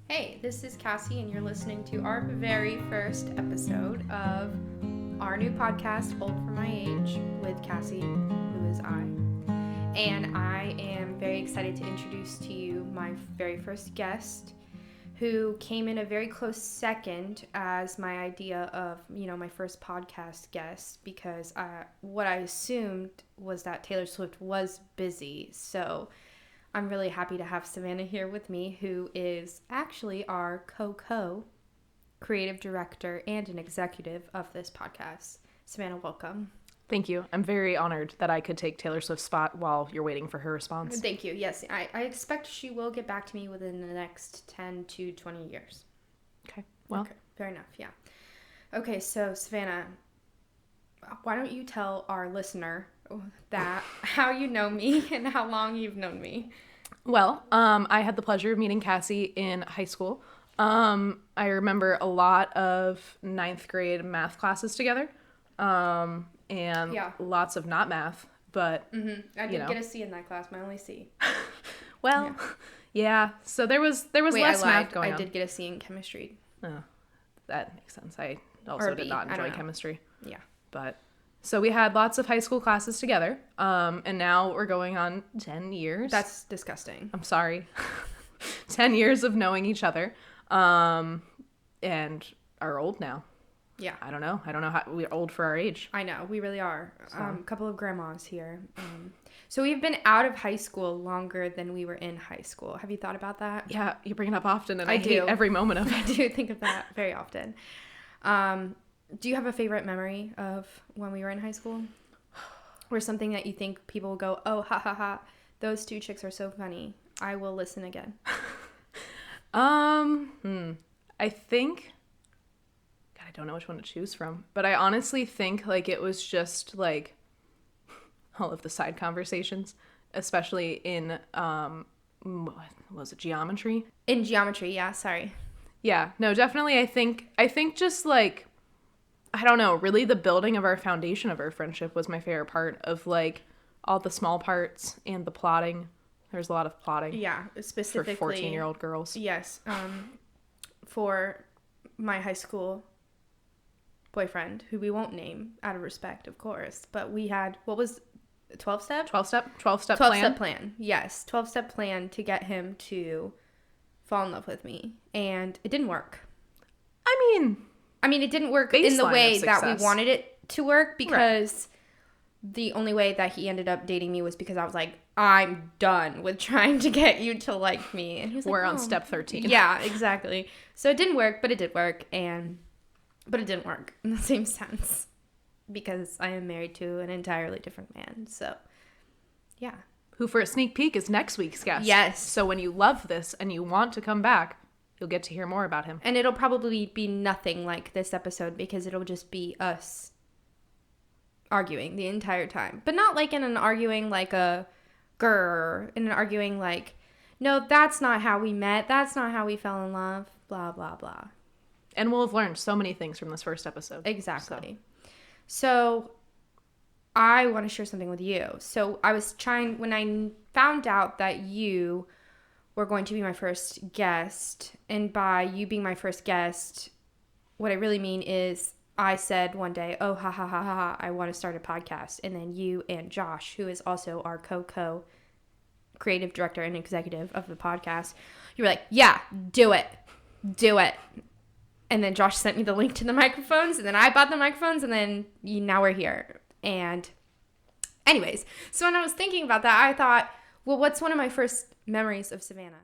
Hey, this is Cassie, and you're listening to our very first episode of our new podcast, Old for My Age, with Cassie, who is I. And I am very excited to introduce to you my very first guest, who came in a very close second as my idea of, my first podcast guest, because what I assumed was that Taylor Swift was busy. So I'm really happy to have Savannah here with me, who is actually our creative director and an executive of this podcast. Savannah, welcome. Thank you. I'm very honored that I could take Taylor Swift's spot while you're waiting for her response. Thank you. Yes, I expect she will get back to me within the next 10 to 20 years. Okay. Well. Okay, fair enough. Yeah. Okay, so Savannah, why don't you tell our listener that how you know me and how long you've known me? Well, I had the pleasure of meeting Cassie in high school. I remember a lot of 9th grade math classes together, and lots of not math, but I did get a C in that class, my only C. Well, yeah. So there was less math going on. I did get a C in chemistry. Oh, that makes sense. I also did not enjoy chemistry. Yeah, but. So we had lots of high school classes together, and now we're going on 10 years. That's disgusting. I'm sorry. 10 years of knowing each other, and are old now. Yeah. I don't know how we're old for our age. I know, we really are. So. A couple of grandmas here. So we've been out of high school longer than we were in high school. Have you thought about that? Yeah, you bring it up often, and I hate every moment of it. I do think of that very often. Do you have a favorite memory of when we were in high school? Or something that you think people will go, oh, ha, ha, ha, those two chicks are so funny. I will listen again. I think, God, I don't know which one to choose from. But I honestly think, it was just, all of the side conversations, especially in, was it geometry? In geometry, yeah, sorry. Yeah, no, definitely I think just, I don't know, really the building of our foundation of our friendship was my favorite part of, all the small parts and the plotting. There's a lot of plotting. Yeah, specifically. For 14-year-old girls. Yes. For my high school boyfriend, who we won't name out of respect, of course, but we had, what was 12-step? 12-step plan. 12-step plan, yes. 12-step plan to get him to fall in love with me. And it didn't work. I mean, it didn't work in the way that we wanted it to work, because the only way that he ended up dating me was because I was like, I'm done with trying to get you to like me. And he was like, we're on step 13. Yeah, exactly. So it didn't work, but it did work. But it didn't work in the same sense, because I am married to an entirely different man. So, yeah. Who, for a sneak peek, is next week's guest. Yes. So when you love this and you want to come back, you'll get to hear more about him. And it'll probably be nothing like this episode, because it'll just be us arguing the entire time. But not in an arguing like a grr, in an arguing no, that's not how we met. That's not how we fell in love. Blah, blah, blah. And we'll have learned so many things from this first episode. Exactly. So I want to share something with you. So when I found out that you were going to be my first guest, and by you being my first guest, what I really mean is I said one day, oh, ha, ha, ha, ha, ha, I want to start a podcast. And then you and Josh, who is also our creative director and executive of the podcast, you were like, yeah, do it. And then Josh sent me the link to the microphones, and then I bought the microphones, and then now we're here. And anyways, so when I was thinking about that, I thought, well, what's one of my first memories of Savannah?